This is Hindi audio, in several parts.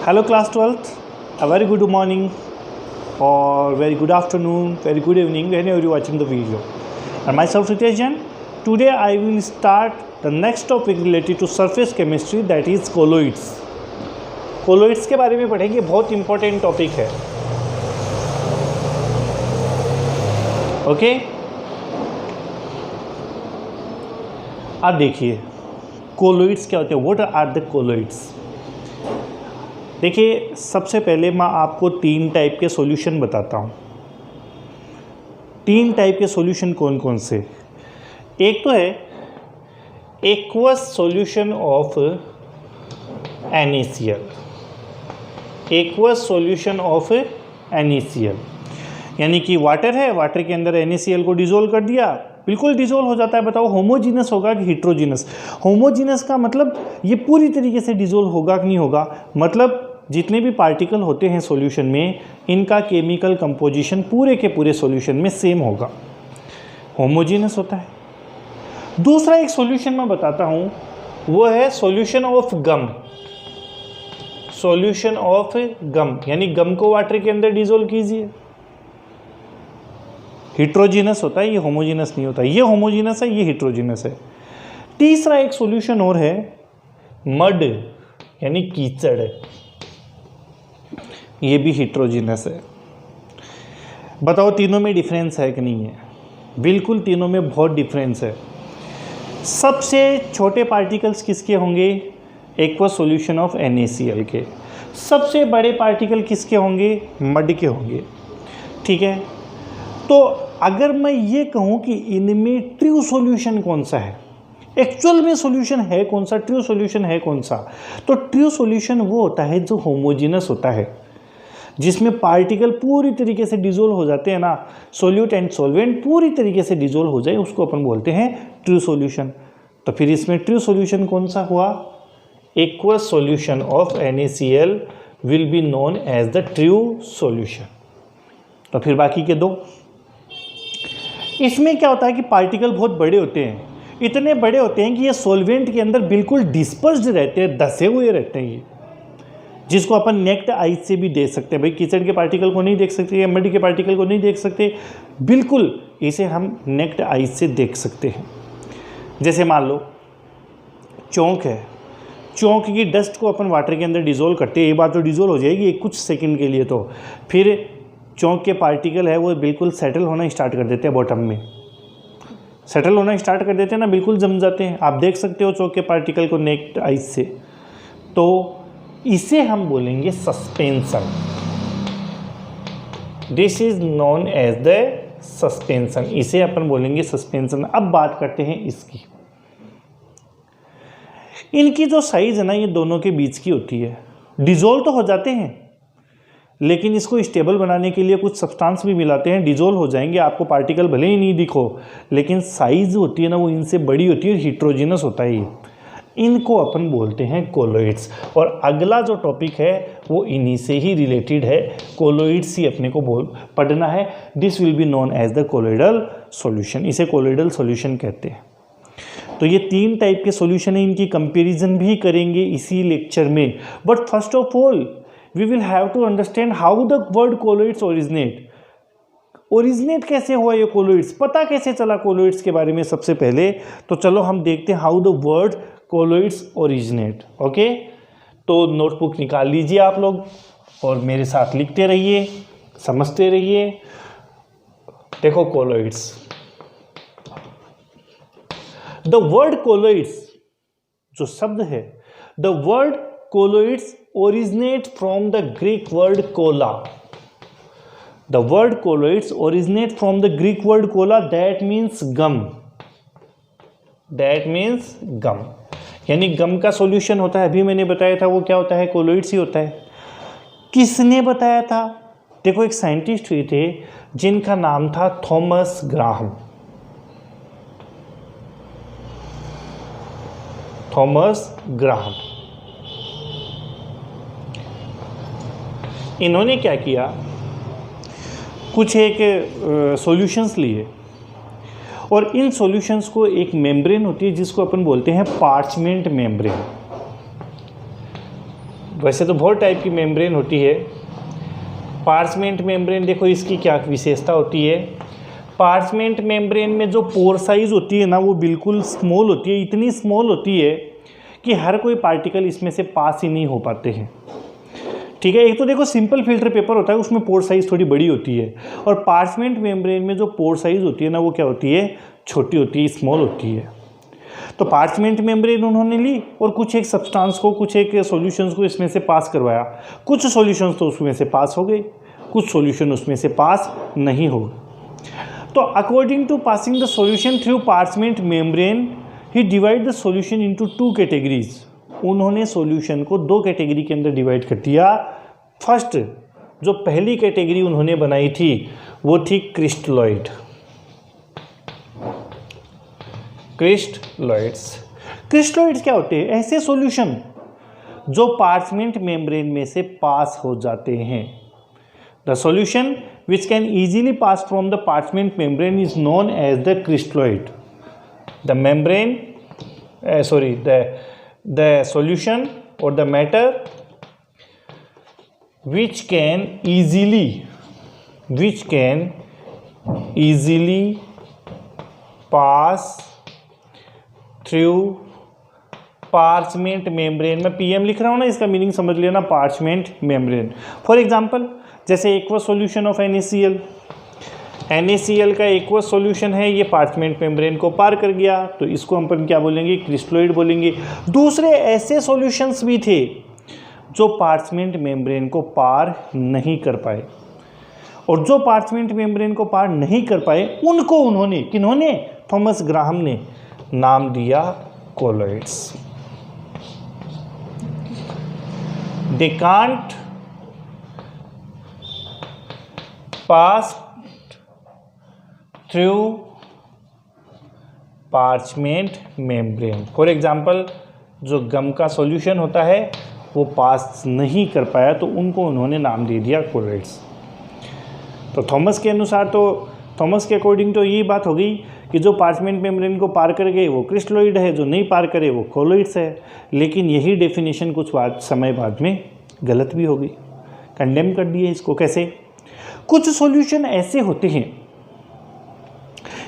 Hello class 12th, a very good morning or very good afternoon, very good evening whenever you are watching the video. And myself Ritesh Jain. Today I will start the next topic related to surface chemistry, that is colloids. Colloids के बारे में पढ़ेंगे, बहुत इंपॉर्टेंट टॉपिक है. ओके, अब देखिए कोलोइड्स क्या होते हैं. What are the colloids? देखिए, सबसे पहले मैं आपको 3 टाइप के सॉल्यूशन बताता हूँ. 3 टाइप के सॉल्यूशन कौन कौन से? एक तो है aqueous solution of NaCl. Aqueous solution of NaCl यानी कि वाटर है, वाटर के अंदर NaCl को डिज़ोल्व कर दिया, बिल्कुल डिज़ोल्व हो जाता है. बताओ होमोजीनस होगा कि हिट्रोजीनस? होमोजीनस का मतलब ये पूरी तरीके से डिज़ोल्व होगा कि नहीं होगा, मतलब जितने भी पार्टिकल होते हैं सॉल्यूशन में, इनका केमिकल कंपोजिशन पूरे के पूरे सॉल्यूशन में सेम होगा, होमोजीनस होता है. दूसरा एक सॉल्यूशन मैं बताता हूँ, वो है solution of gum. Solution of gum यानी गम को वाटर के अंदर डिज़ोल्व कीजिए, हिट्रोजीनस होता है, ये होमोजीनस नहीं होता. ये होमोजीनस है, ये हिट्रोजीनस है. तीसरा एक सॉल्यूशन और है मड यानी कीचड़, ये भी हिट्रोजीनस है. बताओ तीनों में डिफरेंस है कि नहीं है? बिल्कुल तीनों में बहुत डिफरेंस है. सबसे छोटे पार्टिकल्स किसके होंगे? एक्वस सॉल्यूशन ऑफ NaCl के. सबसे बड़े पार्टिकल किसके होंगे? मड के होंगे. ठीक है, तो अगर मैं ये कहूँ कि इनमें ट्रू सॉल्यूशन कौन सा है, एक्चुअल में सॉल्यूशन है कौन सा, ट्रू सॉल्यूशन है कौन सा, तो ट्रू सॉल्यूशन वो होता है जो होमोजीनस होता है, जिसमें पार्टिकल पूरी तरीके से डिज़ोल्व हो जाते हैं ना, सोल्यूट एंड सॉल्वेंट पूरी तरीके से डिज़ोल्व हो जाए, उसको अपन बोलते हैं ट्रू सॉल्यूशन. तो फिर इसमें ट्रू सॉल्यूशन कौन सा हुआ? Aqueous solution of NaCl will be known as the true solution. तो फिर बाकी के दो, इसमें क्या होता है कि पार्टिकल बहुत बड़े होते हैं, इतने बड़े होते हैं कि ये सॉल्वेंट के अंदर बिल्कुल डिस्पर्स्ड रहते हैं, धसे हुए रहते हैं, ये जिसको अपन नेक्ड आइज से भी देख सकते हैं. भाई कीचड़ के पार्टिकल को नहीं देख सकते या मड के पार्टिकल को नहीं देख सकते, बिल्कुल इसे हम नेक्ड आइज से देख सकते हैं. जैसे मान लो चौंक है, चौंक की डस्ट को अपन वाटर के अंदर डिज़ोल्व करते हैं, एक बार तो डिज़ोल्व हो जाएगी कुछ सेकंड के लिए, तो फिर चौंक के पार्टिकल है वो बिल्कुल सेटल होना स्टार्ट कर देते हैं, बॉटम में सेटल होना स्टार्ट कर देते हैं ना, बिल्कुल जम जाते हैं. आप देख सकते हो चौंक के पार्टिकल को नेक्ड आइज से. तो इसे हम बोलेंगे suspension. This is known as the suspension, इसे अपन बोलेंगे सस्पेंशन. अब बात करते हैं इसकी. इनकी जो साइज है ना, ये दोनों के बीच की होती है. डिज़ोल्व तो हो जाते हैं, लेकिन इसको स्टेबल बनाने के लिए कुछ सब्सटेंस भी मिलाते हैं, डिज़ोल्व हो जाएंगे, आपको पार्टिकल भले ही नहीं दिखो, लेकिन साइज होती है ना वो इनसे बड़ी होती है, हिट्रोजीनस होता है ये. इनको अपन बोलते हैं कोलोइड्स. और अगला जो टॉपिक है वो इन्हीं से ही रिलेटेड है, कोलोइड्स ही अपने को पढ़ना है. This will be known as the colloidal solution, इसे कोलोइडल सॉल्यूशन कहते हैं. तो ये 3 टाइप के सॉल्यूशन है, इनकी कंपैरिजन भी करेंगे इसी लेक्चर में. But first of all we will have to understand how the word colloids originate कैसे हुआ ये कोलोइड्स, पता कैसे चला कोलोइड्स के बारे में. सबसे पहले तो चलो हम देखते हैं how the word colloids originate. Okay, तो नोटबुक निकाल लीजिए आप लोग और मेरे साथ लिखते रहिए, समझते रहिए. देखो कोलोइड्स, द वर्ड कोलोइड्स जो शब्द है, the word colloids originate from the Greek word kolla. The word colloids originate from the Greek word kolla, that means gum. That means gum यानी गम का सॉल्यूशन होता है. अभी मैंने बताया था वो क्या होता है, कोलोइड्स ही होता है. किसने बताया था? देखो एक साइंटिस्ट हुए थे जिनका नाम था थॉमस ग्राहम. Thomas Graham. इन्होंने क्या किया, कुछ एक सॉल्यूशंस लिए और इन सॉल्यूशंस को एक मेम्ब्रेन होती है जिसको अपन बोलते हैं पार्चमेंट मेम्ब्रेन. वैसे तो बहुत टाइप की मेम्ब्रेन होती है। पार्चमेंट मेम्ब्रेन देखो इसकी क्या विशेषता होती है। पार्चमेंट मेम्ब्रेन में जो पोर साइज होती है ना वो बिल्कुल स्मॉल होती है, इतनी स्मॉल होती है कि हर कोई पार्टिकल इसमें से पास ही नहीं हो पाते हैं। ठीक है, एक तो देखो सिंपल फिल्टर पेपर होता है उसमें पोर साइज थोड़ी बड़ी होती है, और पार्चमेंट मेम्ब्रेन में जो पोर साइज होती है ना वो क्या होती है, छोटी होती है, स्मॉल होती है। तो पार्चमेंट मेम्ब्रेन उन्होंने ली और कुछ एक सब्सटेंस को, कुछ एक सॉल्यूशंस को इसमें से पास करवाया। कुछ सॉल्यूशंस तो उसमें से पास हो गए, कुछ सॉल्यूशन उसमें से पास नहीं हो गए। तो according to passing the solution through parchment membrane he divide the solution into 2 categories. उन्होंने सॉल्यूशन को 2 कैटेगरी के अंदर डिवाइड कर दिया। फर्स्ट जो पहली कैटेगरी उन्होंने बनाई थी वो थी क्रिस्टलॉइड। क्रिस्टलॉइड्स क्या होते हैं? ऐसे सॉल्यूशन जो पार्चमेंट मेम्ब्रेन में से पास हो जाते हैं। The solution which can easily pass from the parchment membrane is known as the crystalloid. The membrane, the solution or the matter which can easily pass through parchment membrane। मैं PM लिख रहा हूँ ना, इसका मीनिंग समझ लेना, parchment membrane। फॉर एग्जाम्पल जैसे aqueous solution of NaCl, NaCl का एक्वस सॉल्यूशन है, ये पार्चमेंट मेम्ब्रेन को पार कर गया, तो इसको हम अपन क्या बोलेंगे, क्रिस्टलॉइड बोलेंगे। दूसरे ऐसे सॉल्यूशंस भी थे जो पार्चमेंट मेम्ब्रेन को पार नहीं कर पाए, और जो पार्चमेंट मेम्ब्रेन को पार नहीं कर पाए उनको उन्होंने, किन्होंने, थॉमस ग्राहम ने नाम दिया colloids. They can't pass through parchment membrane. For example जो गम का सॉल्यूशन होता है वो पास नहीं कर पाया, तो उनको उन्होंने नाम दे दिया कोलॉइड्स। तो थॉमस के अनुसार, तो थॉमस के अकॉर्डिंग तो यही बात हो गई कि जो पार्चमेंट मेम्ब्रेन को पार कर गए वो क्रिस्टलॉइड है, जो नहीं पार करे वो कोलॉइड्स है। लेकिन यही डेफिनेशन कुछ समय बाद में गलत भी हो गई, कंडेम कर दिए इसको। कैसे? कुछ सॉल्यूशन ऐसे होते हैं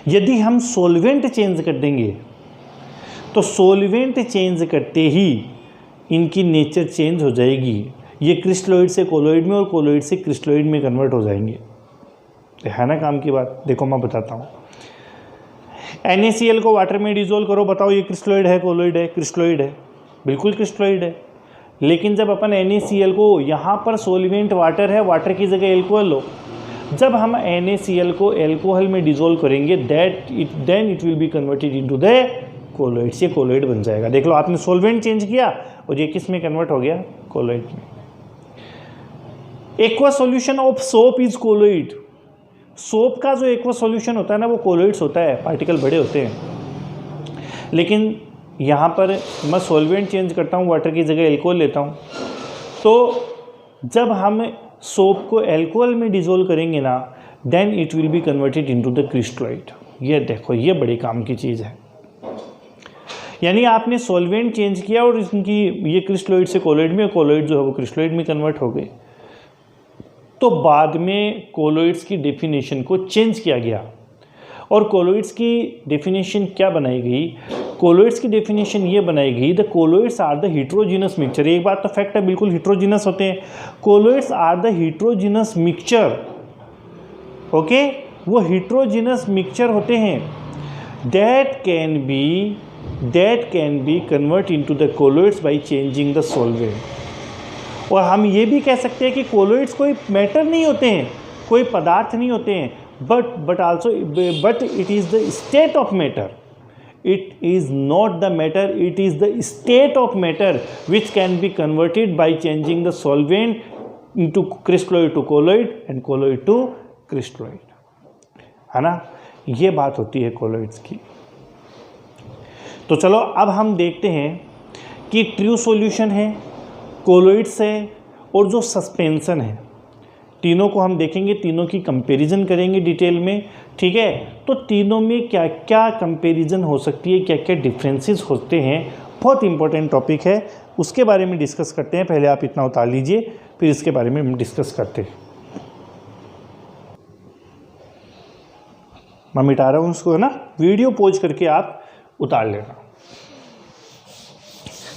यदि हम सॉल्वेंट चेंज कर देंगे तो सॉल्वेंट चेंज करते ही इनकी नेचर चेंज हो जाएगी, ये क्रिस्टलॉइड से कोलॉइड में और कोलॉइड से क्रिस्टलॉइड में कन्वर्ट हो जाएंगे। है ना काम की बात? देखो मैं बताता हूँ। NaCl को वाटर में डिजोल्व करो, बताओ ये क्रिस्टलॉइड है कोलॉइड है? क्रिस्टलॉइड है, बिल्कुल क्रिस्टलॉइड है। लेकिन जब अपन NaCl को, यहाँ पर सॉल्वेंट वाटर है, वाटर की जगह एल्कोहल लो, जब हम NaCl को एल्कोहल में डिजोल्व करेंगे then it will be converted into the colloids. ये कोलॉइड बन जाएगा। देख लो, आपने सॉल्वेंट चेंज किया और ये किस में कन्वर्ट हो गया? कोलॉइड में। Aqueous solution of soap is colloid. Soap का जो एक्वस सॉल्यूशन होता है ना वो कोलॉइड्स होता है, पार्टिकल बड़े होते हैं। लेकिन यहाँ पर मैं सॉल्वेंट चेंज करता हूँ, वाटर की जगह एल्कोहल लेता हूँ, तो जब हम सोप को एल्कोहल में डिजोल्व करेंगे ना then it will be converted into the crystalloid. ये देखो, ये बड़ी काम की चीज़ है। यानी आपने सॉल्वेंट चेंज किया और इनकी ये क्रिस्टलॉइड से कोलॉइड में, कोलॉइड जो है वो क्रिस्टलॉइड में कन्वर्ट हो गए। तो बाद में कोलॉइड्स की डेफिनेशन को चेंज किया गया और कोलॉइड्स की डेफिनेशन क्या बनाई गई? कोलॉइड्स की डेफिनेशन ये बनाई गई, the colloids are the heterogeneous mixture. एक बात तो फैक्ट है, बिल्कुल हिट्रोजिनस होते हैं। Colloids are the heterogeneous mixture. Okay, वो हिट्रोजिनस मिक्सचर होते हैं that can be convert into the colloids by changing the solvent. और हम ये भी कह सकते हैं कि कोलॉइड्स कोई मैटर नहीं होते हैं, कोई पदार्थ नहीं होते हैं, but it is the state of matter. It is not the matter, it is the state of matter which can be converted by changing the solvent into crystalloid to colloid and colloid to crystalloid। है ना, ये बात होती है कोलॉइड्स की। तो चलो अब हम देखते हैं कि ट्रू सॉल्यूशन है, कोलॉइड्स है और जो सस्पेंशन है, तीनों को हम देखेंगे, तीनों की कंपैरिजन करेंगे डिटेल में। ठीक है, तो तीनों में क्या क्या कंपैरिजन हो सकती है, क्या क्या डिफरेंसेस होते हैं बहुत इंपॉर्टेंट टॉपिक है, उसके बारे में डिस्कस करते हैं। पहले आप इतना उतार लीजिए, फिर इसके बारे में हम डिस्कस करते हैं। मैं मिटा रहा हूँ उसको, है ना, वीडियो पॉज करके आप उतार लेना।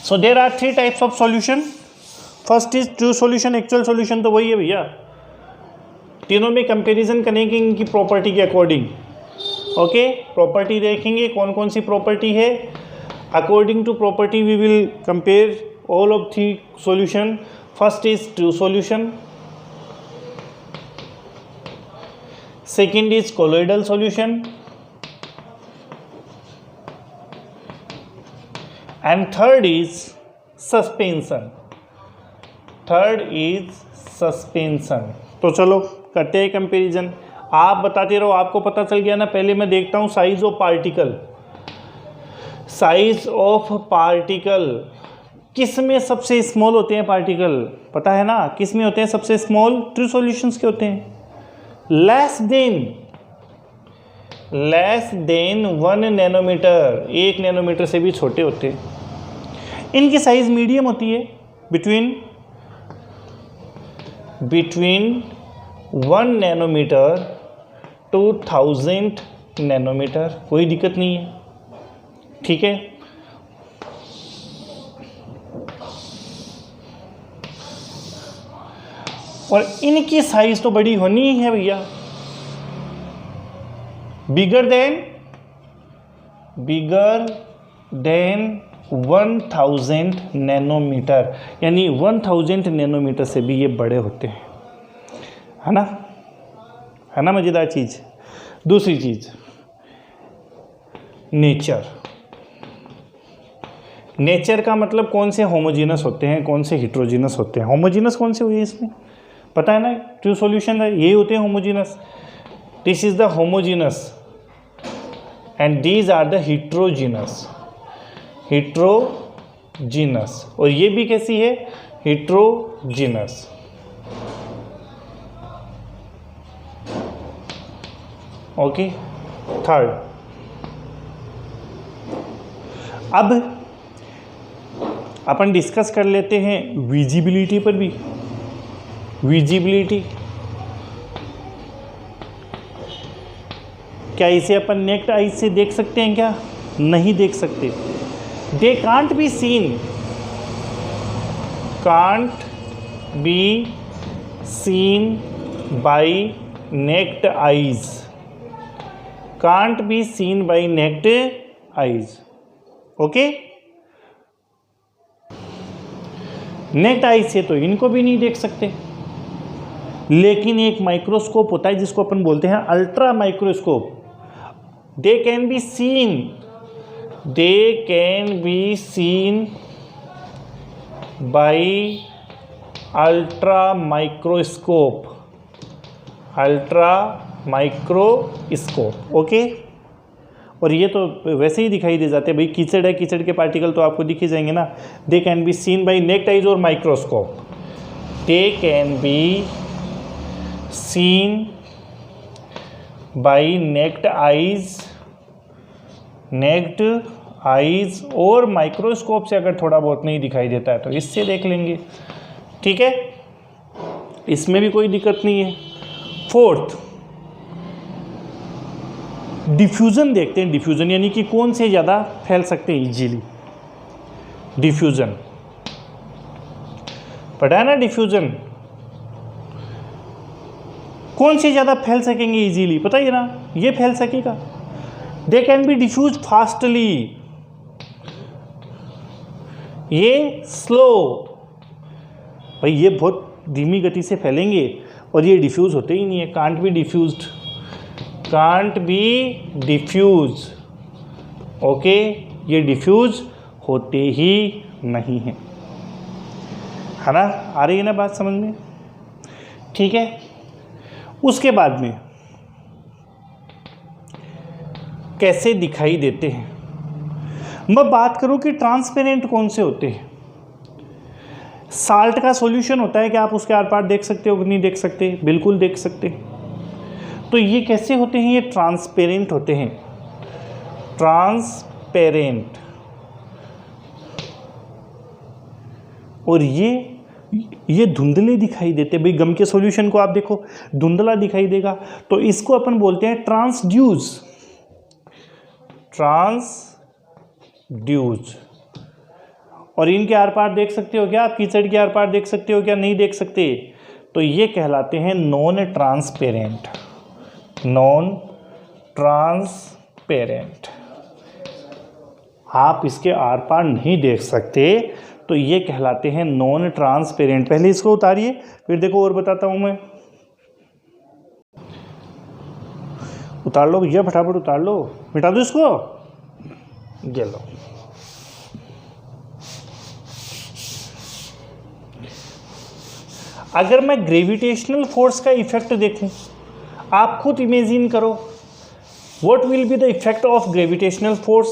So there are 3 types of solution. First is true solution. Actual solution तो वही है भैया, तीनों में कंपैरिजन करेंगे इनकी प्रॉपर्टी के अकॉर्डिंग। ओके, प्रॉपर्टी देखेंगे कौन कौन सी प्रॉपर्टी है। According to property we will compare all of 3 solution. First is true solution, second is colloidal solution, and third is suspension। तो चलो करते हैं कंपैरिजन। आप बताते रहो, आपको पता चल गया ना। पहले मैं देखता हूँ size of particle. Size of particle किस में सबसे स्मॉल होते हैं पार्टिकल, पता है ना, किस में होते हैं सबसे स्मॉल? ट्रू सॉल्यूशंस के होते हैं। लेस देन 1 नैनोमीटर, 1 नैनोमीटर से भी छोटे होते हैं। इनकी साइज मीडियम होती है, बिटवीन 1 नैनोमीटर टू 1000 नैनोमीटर। कोई दिक्कत नहीं है, ठीक है। और इनकी साइज तो बड़ी होनी ही है भैया, बिगर देन 1000 नैनोमीटर, यानी 1000 नैनोमीटर से भी ये बड़े होते हैं, है ना मज़ेदार चीज़। दूसरी चीज़ नेचर का मतलब कौन से होमोजीनस होते हैं, कौन से हिट्रोजीनस होते हैं। होमोजीनस कौन से हुए इसमें पता है ना, ट्रू सॉल्यूशन है, यही होते हैं homogeneous. This is the homogeneous and these are the heterogeneous. और ये भी कैसी है, हिट्रोजीनस। ओके, थर्ड, अब अपन डिस्कस कर लेते हैं विजिबिलिटी पर भी। विजिबिलिटी, क्या इसे अपन नेक्ड आइज से देख सकते हैं? क्या नहीं देख सकते। They can't be seen by naked eyes. Can't be seen by naked eyes. Okay, naked eyes से तो इनको भी नहीं देख सकते, लेकिन एक माइक्रोस्कोप होता है जिसको अपन बोलते हैं ultra microscope. They can be seen by ultra microscope. Okay, और ये तो वैसे ही दिखाई दे जाते हैं भाई, कीचड़ है, कीचड़ के पार्टिकल तो आपको दिख ही जाएंगे ना। They can be seen by naked eyes और microscope. They can be seen by naked eyes और माइक्रोस्कोप से अगर थोड़ा बहुत नहीं दिखाई देता है तो इससे देख लेंगे, ठीक है, इसमें भी कोई दिक्कत नहीं है। फोर्थ, डिफ्यूजन देखते हैं। डिफ्यूजन यानी कि कौन से ज़्यादा फैल सकते हैं इजीली। डिफ्यूजन पता है ना, डिफ्यूजन कौन से ज़्यादा फैल सकेंगे इजीली, पता ही ना, ये फैल सकेगा। They can be diffuse fastly, ये स्लो, भाई ये बहुत धीमी गति से फैलेंगे और ये डिफ्यूज होते ही नहीं है। Can't be diffuse. ओके, ये डिफ्यूज होते ही नहीं है ना। आ रही है ना बात समझ में, ठीक है। उसके बाद में कैसे दिखाई देते हैं, मैं बात करूं कि ट्रांसपेरेंट कौन से होते हैं। साल्ट का सॉल्यूशन होता है कि आप उसके आर पार देख सकते हो कि नहीं देख सकते, बिल्कुल देख सकते। तो ये कैसे होते हैं, ये ट्रांसपेरेंट होते हैं। ट्रांसपेरेंट और ये धुंधले दिखाई देते। भाई गम के सॉल्यूशन को आप देखो धुंधला दिखाई देगा, तो इसको अपन बोलते हैं ट्रांसड्यूस। और इनके आर पार देख सकते हो क्या आप? कीचड़ के आर पार देख सकते हो क्या? नहीं देख सकते। तो ये कहलाते हैं नॉन ट्रांसपेरेंट। आप इसके आर पार नहीं देख सकते, तो ये कहलाते हैं नॉन ट्रांसपेरेंट। पहले इसको उतारिए, फिर देखो और बताता हूं मैं। उतार लो भैया, फटाफट उतार लो, मिटा दो इसको। ये लो, अगर मैं ग्रेविटेशनल फोर्स का इफेक्ट देखूं, आप खुद इमेजिन करो, what will be the effect of gravitational force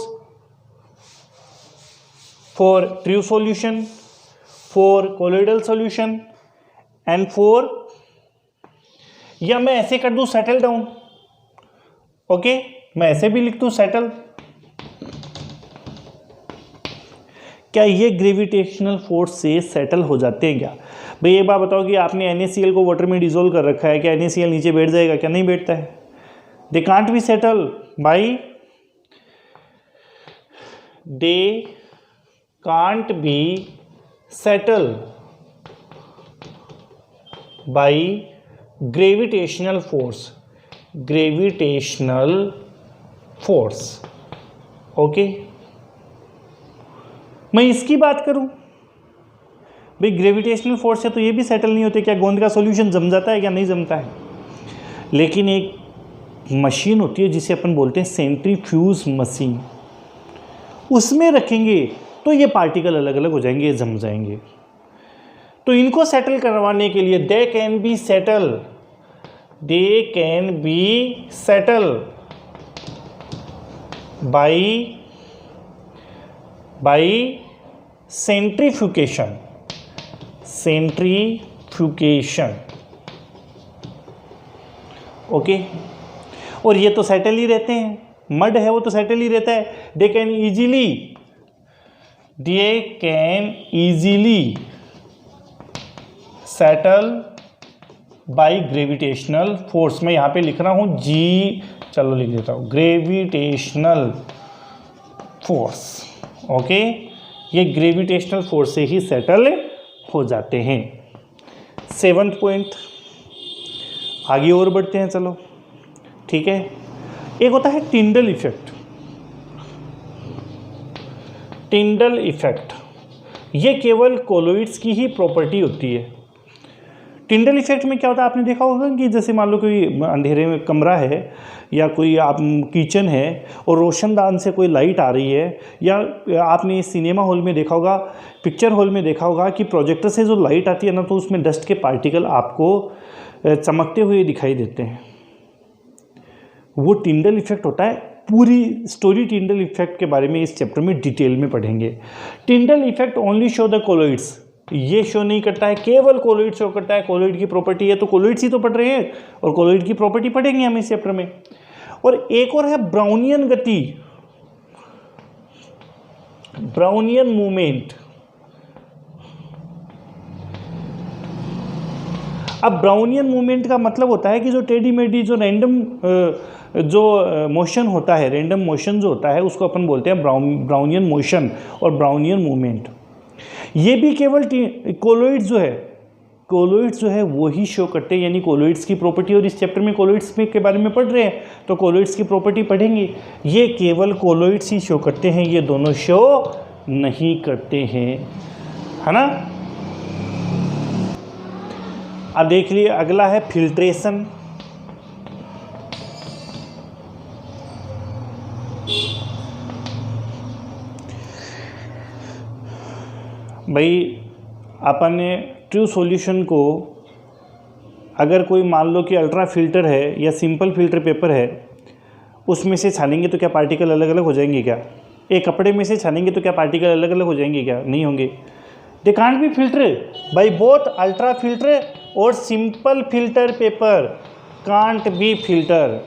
for true solution, for colloidal solution and for, या मैं ऐसे कर दूं सेटल डाउन। ओके, मैं ऐसे भी लिख दूं सेटल। क्या ये ग्रेविटेशनल फोर्स से सेटल हो जाते हैं क्या? भाई एक बात बताओ कि आपने NaCl को वाटर में डिसोल्व कर रखा है, क्या NaCl नीचे बैठ जाएगा? क्या नहीं बैठता है? दे can't be settle by, they can't be settle by gravitational force. Okay, मैं इसकी बात करूं, भाई ग्रेविटेशनल फोर्स है तो ये भी सेटल नहीं होते। क्या गोंद का सॉल्यूशन जम जाता है? क्या नहीं जमता है? लेकिन एक मशीन होती है जिसे अपन बोलते हैं सेंट्रीफ्यूज मशीन, उसमें रखेंगे तो ये पार्टिकल अलग अलग हो जाएंगे, जम जाएंगे। तो इनको सेटल करवाने के लिए दे can be settle by centrifugation. Okay, और ये तो सेटल ही रहते हैं, मड है वो तो सेटल ही रहता है। They can easily settle by gravitational force. मैं यहाँ पे लिख रहा हूँ जी, चलो लिख देता हूँ ग्रेविटेशनल फोर्स। ओके, ये ग्रेविटेशनल फोर्स से ही सेटल हो जाते हैं। 7th पॉइंट, आगे और बढ़ते हैं, चलो ठीक है। एक होता है टिंडल इफेक्ट। ये केवल कोलोइड्स की ही प्रॉपर्टी होती है। टिंडल इफेक्ट में क्या होता है, आपने देखा होगा कि जैसे मान लो कोई अंधेरे में कमरा है या कोई आप किचन है और रोशनदान से कोई लाइट आ रही है, या आपने सिनेमा हॉल में देखा होगा, पिक्चर हॉल में देखा होगा कि प्रोजेक्टर से जो लाइट आती है ना, तो उसमें डस्ट के पार्टिकल आपको चमकते हुए दिखाई देते हैं। वो टिंडल इफेक्ट होता है। पूरी स्टोरी टिंडल इफेक्ट के बारे में इस चैप्टर में डिटेल में पढ़ेंगे। Tyndall effect only show the colloids, ये शो नहीं करता है, केवल कोलोइड शो करता है। कोलोइड की प्रॉपर्टी है तो कोलोइड्स ही तो पढ़ रहे हैं, और कोलोइड की प्रॉपर्टी पढ़ेंगे हम इस चैप्टर में। और एक और है ब्राउनियन गति, ब्राउनियन मूवमेंट। अब ब्राउनियन मूवमेंट का मतलब होता है कि जो टेढ़ी मेढ़ी जो रैंडम जो मोशन होता है, रैंडम मोशन जो होता है, उसको अपन बोलते हैं ब्राउनियन मोशन और ब्राउनियन मूवमेंट। ये भी केवल कोलोइड्स जो है वो ही शो करते हैं, यानी कोलोइड्स की प्रॉपर्टी। और इस चैप्टर में कोलोइड्स के बारे में पढ़ रहे हैं तो कोलोइड्स की प्रॉपर्टी पढ़ेंगे। ये केवल कोलोइड्स ही शो करते हैं, ये दोनों शो नहीं करते हैं, है ना। अब देख लिए, अगला है फिल्ट्रेशन। भाई अपन ने ट्रू सॉल्यूशन को, अगर कोई मान लो कि अल्ट्रा फिल्टर है या सिंपल फिल्टर पेपर है, उसमें से छानेंगे तो क्या पार्टिकल अलग अलग हो जाएंगे क्या? एक कपड़े में से छानेंगे तो क्या पार्टिकल अलग अलग हो जाएंगे क्या? नहीं होंगे। They can't be filter by both ultra filter और simple filter paper, can't be filter.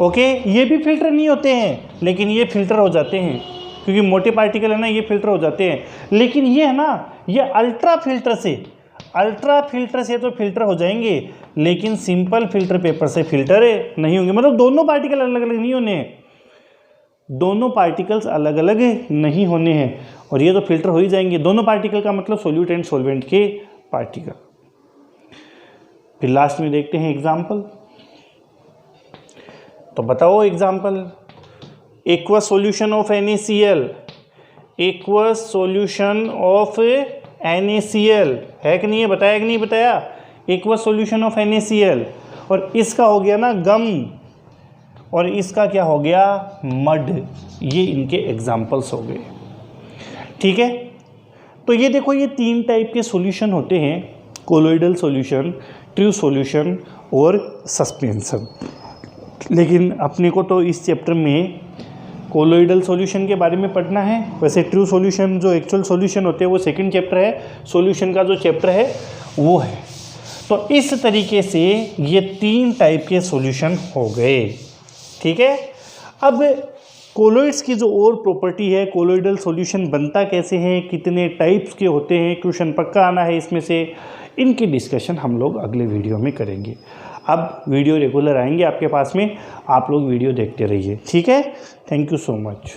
Okay, ये भी फिल्टर नहीं होते हैं लेकिन ये फिल्टर हो जाते हैं। क्योंकि मोटे पार्टिकल है ना ये फिल्टर हो जाते हैं, लेकिन ये है ना ये अल्ट्रा फिल्टर से तो फिल्टर हो जाएंगे, लेकिन सिंपल फिल्टर पेपर से फिल्टर नहीं होंगे। मतलब दोनों पार्टिकल अलग अलग नहीं होने हैं, दोनों पार्टिकल्स अलग अलग नहीं होने हैं, और ये तो फिल्टर हो ही जाएंगे। दोनों पार्टिकल का मतलब सोल्यूट एंड सॉल्वेंट के पार्टिकल। फिर लास्ट में देखते हैं एग्जाम्पल। तो बताओ example, aqueous solution of NaCl, aqueous solution of NaCl है कि नहीं है, बताया कि नहीं बताया, एक्वस सॉल्यूशन ऑफ NaCl, और इसका हो गया ना गम, और इसका क्या हो गया मड। ये इनके एग्जाम्पल्स हो गए, ठीक है। तो ये देखो ये 3 टाइप के सॉल्यूशन होते हैं, कोलोइडल सॉल्यूशन, ट्रू सॉल्यूशन और सस्पेंशन। लेकिन अपने को तो इस चैप्टर में कोलोइडल सॉल्यूशन के बारे में पढ़ना है। वैसे ट्रू सॉल्यूशन जो एक्चुअल सॉल्यूशन होते हैं वो सेकंड चैप्टर है, सॉल्यूशन का जो चैप्टर है वो है। तो इस तरीके से ये 3 टाइप के सॉल्यूशन हो गए, ठीक है। अब कोलोइड्स की जो और प्रॉपर्टी है, कोलोइडल सॉल्यूशन बनता कैसे है, कितने टाइप्स के होते हैं, क्वेश्चन पक्का आना है इसमें से, इनकी डिस्कशन हम लोग अगले वीडियो में करेंगे। अब वीडियो रेगुलर आएंगे आपके पास में, आप लोग वीडियो देखते रहिए, ठीक है। Thank you so much.